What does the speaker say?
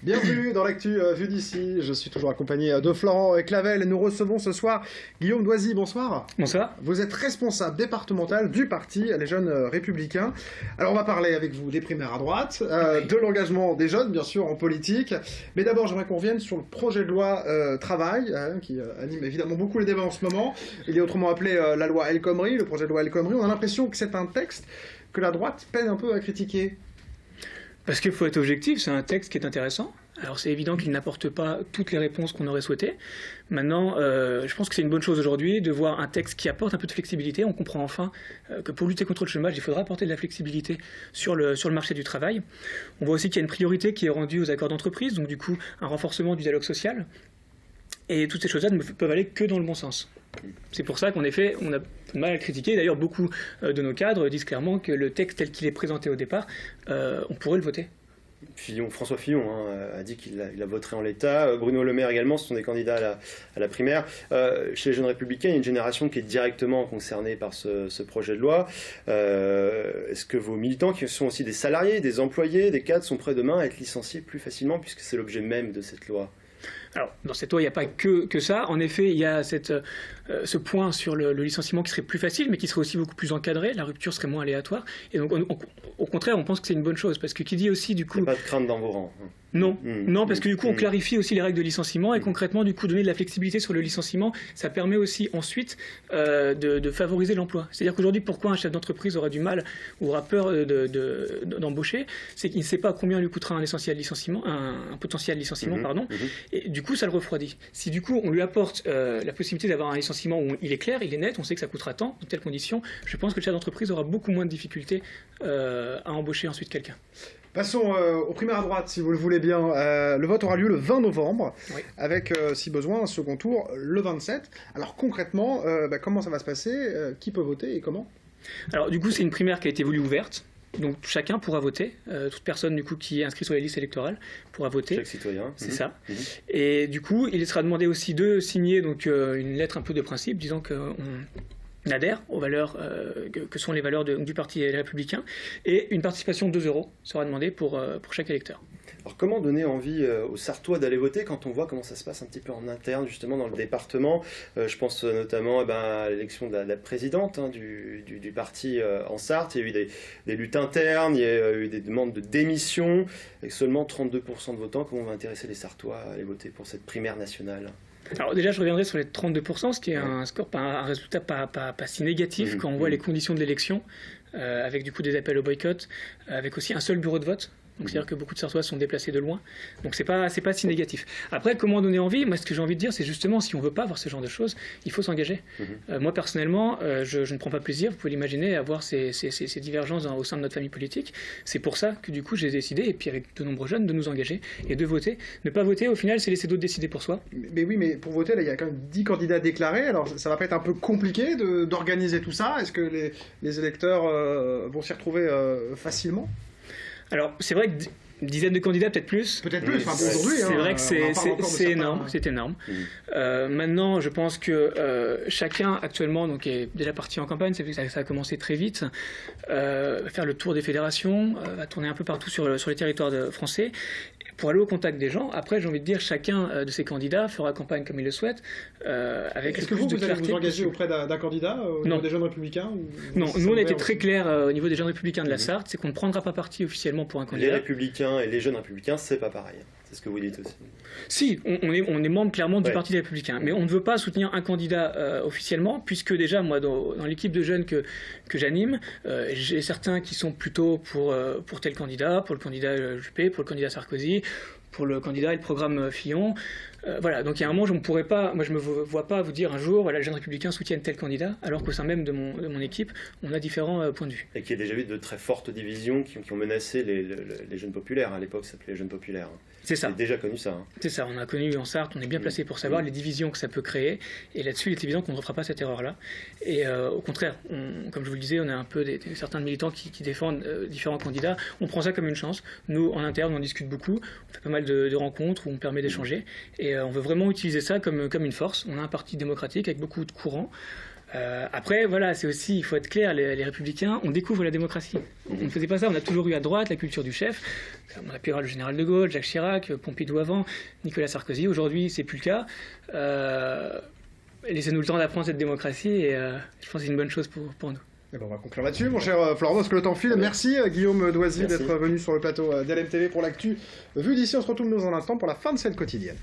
Bienvenue dans l'actu vue d'ici. Je suis toujours accompagné de Florent Clavel et nous recevons ce soir Guillaume Doisy. Bonsoir. Bonsoir. Vous êtes responsable départemental du parti Les Jeunes Républicains. Alors on va parler avec vous des primaires à droite, de l'engagement des jeunes bien sûr en politique. Mais d'abord j'aimerais qu'on revienne sur le projet de loi travail qui anime évidemment beaucoup les débats en ce moment. Il est autrement appelé la loi El Khomri, le projet de loi El Khomri. On a l'impression que c'est un texte que la droite peine un peu à critiquer. Parce qu'il faut être objectif, c'est un texte qui est intéressant. Alors c'est évident qu'il n'apporte pas toutes les réponses qu'on aurait souhaitées. Maintenant, je pense que c'est une bonne chose aujourd'hui de voir un texte qui apporte un peu de flexibilité. On comprend enfin que pour lutter contre le chômage, il faudra apporter de la flexibilité sur le marché du travail. On voit aussi qu'il y a une priorité qui est rendue aux accords d'entreprise, donc du coup un renforcement du dialogue social. Et toutes ces choses-là ne peuvent aller que dans le bon sens. C'est pour ça qu'en effet, on a mal à le critiquer. D'ailleurs, beaucoup de nos cadres disent clairement que le texte tel qu'il est présenté au départ, on pourrait le voter. François Fillon a dit qu'il la voterait en l'état. Bruno Le Maire également, ce sont des candidats à la primaire. Chez les Jeunes Républicains, il y a une génération qui est directement concernée par ce projet de loi. Est-ce que vos militants, qui sont aussi des salariés, des employés, des cadres, sont prêts demain à être licenciés plus facilement, puisque c'est l'objet même de cette loi ? Alors, dans cette loi, il n'y a pas que ça. En effet, il y a ce point sur le licenciement qui serait plus facile, mais qui serait aussi beaucoup plus encadré. La rupture serait moins aléatoire. Et donc, au contraire, on pense que c'est une bonne chose. Parce que qui dit aussi, du coup... Il n'y a pas de crainte dans vos rangs. Non, parce que du coup, on clarifie aussi les règles de licenciement et concrètement, du coup, donner de la flexibilité sur le licenciement, ça permet aussi ensuite de favoriser l'emploi. C'est-à-dire qu'aujourd'hui, pourquoi un chef d'entreprise aura du mal ou aura peur d'embaucher, c'est qu'il ne sait pas combien lui coûtera un potentiel licenciement, et du coup, ça le refroidit. Si du coup, on lui apporte la possibilité d'avoir un licenciement où il est clair, il est net, on sait que ça coûtera tant, dans telles conditions, je pense que le chef d'entreprise aura beaucoup moins de difficultés à embaucher ensuite quelqu'un. Passons aux primaires à droite, si vous le voulez bien. Le vote aura lieu le 20 novembre, oui, avec, si besoin, un second tour le 27. Alors concrètement, comment ça va se passer ? Qui peut voter et comment ? Alors du coup, c'est une primaire qui a été voulue ouverte. Donc chacun pourra voter, toute personne du coup qui est inscrite sur les listes électorales pourra voter. Chaque citoyen. C'est ça. Et du coup, il sera demandé aussi de signer donc une lettre un peu de principe disant qu'on adhère aux valeurs que sont les valeurs du Parti républicain, et une participation de 2 € sera demandée pour chaque électeur. Alors comment donner envie aux Sartois d'aller voter quand on voit comment ça se passe un petit peu en interne justement dans le département ? Je pense notamment à l'élection de la présidente du parti en Sarthe. Il y a eu des luttes internes, il y a eu des demandes de démission, avec seulement 32% de votants. Comment on va intéresser les Sartois à aller voter pour cette primaire nationale ? Alors déjà, je reviendrai sur les 32%, ce qui est un score, un résultat pas si négatif quand on voit les conditions de l'élection, avec du coup des appels au boycott, avec aussi un seul bureau de vote. Donc c'est-à-dire que beaucoup de Sartois sont déplacés de loin. Donc c'est pas si négatif. Après, comment donner envie ? Moi, ce que j'ai envie de dire, c'est justement, si on veut pas voir ce genre de choses, il faut s'engager. Moi, personnellement, je ne prends pas plaisir, vous pouvez l'imaginer, à voir ces divergences au sein de notre famille politique. C'est pour ça que du coup, j'ai décidé, et puis avec de nombreux jeunes, de nous engager et de voter. Ne pas voter, au final, c'est laisser d'autres décider pour soi. Mais oui, mais pour voter, là, il y a quand même 10 candidats déclarés. Alors ça va pas être un peu compliqué d'organiser tout ça ? Est-ce que les électeurs vont s'y retrouver facilement ? Alors, c'est vrai que une dizaine de candidats, peut-être plus. Peut-être plus, enfin pour aujourd'hui. C'est vrai que c'est énorme, c'est énorme. Maintenant, je pense que chacun, actuellement, donc, est déjà parti en campagne, ça a commencé très vite, va faire le tour des fédérations, va tourner un peu partout sur les territoires français, pour aller au contact des gens. Après, j'ai envie de dire, chacun de ces candidats fera campagne comme il le souhaite, avec Est-ce que vous allez vous engager auprès d'un candidat au niveau des Jeunes Républicains Non, nous on a été très clairs au niveau des Jeunes Républicains de la Sarthe, c'est qu'on ne prendra pas parti officiellement pour un candidat. Les Républicains et les Jeunes Républicains, c'est pas pareil. C'est ce que vous dites aussi. Si, on est membre clairement du Parti républicain, mais on ne veut pas soutenir un candidat officiellement, puisque déjà, moi, dans l'équipe de jeunes que j'anime, j'ai certains qui sont plutôt pour tel candidat, pour le candidat Juppé, pour le candidat Sarkozy, pour le candidat et le programme Fillon. Voilà, donc il y a un moment, je ne me vois pas vous dire un jour, voilà, les Jeunes Républicains soutiennent tel candidat, alors qu'au sein même de mon équipe, on a différents points de vue. Et qu'il y a déjà eu de très fortes divisions qui ont menacé les jeunes populaires. À l'époque, ça s'appelait les jeunes populaires. C'est ça. Vous avez déjà connu ça. C'est ça, on a connu en Sarthe, on est bien placé pour savoir les divisions que ça peut créer, et là-dessus, il est évident qu'on ne refera pas cette erreur-là. Et au contraire, comme je vous le disais, on a un peu certains militants qui défendent différents candidats, on prend ça comme une chance. Nous, en interne, on discute beaucoup, on fait pas mal de rencontres où on permet d'échanger, et on veut vraiment utiliser ça comme une force. On a un parti démocratique avec beaucoup de courants, Après, voilà, c'est aussi, il faut être clair, les Républicains, on découvre la démocratie. On ne faisait pas ça, on a toujours eu à droite la culture du chef. On a pu avoir le général de Gaulle, Jacques Chirac, Pompidou avant, Nicolas Sarkozy. Aujourd'hui, c'est plus le cas. Laissez-nous le temps d'apprendre cette démocratie et je pense que c'est une bonne chose pour nous. Et ben on va conclure là-dessus, mon cher Florent, parce que le temps file. Merci Guillaume Doisy d'être venu sur le plateau d'LMTV pour l'actu. Vu d'ici, on se retrouve dans un instant pour la fin de cette quotidienne.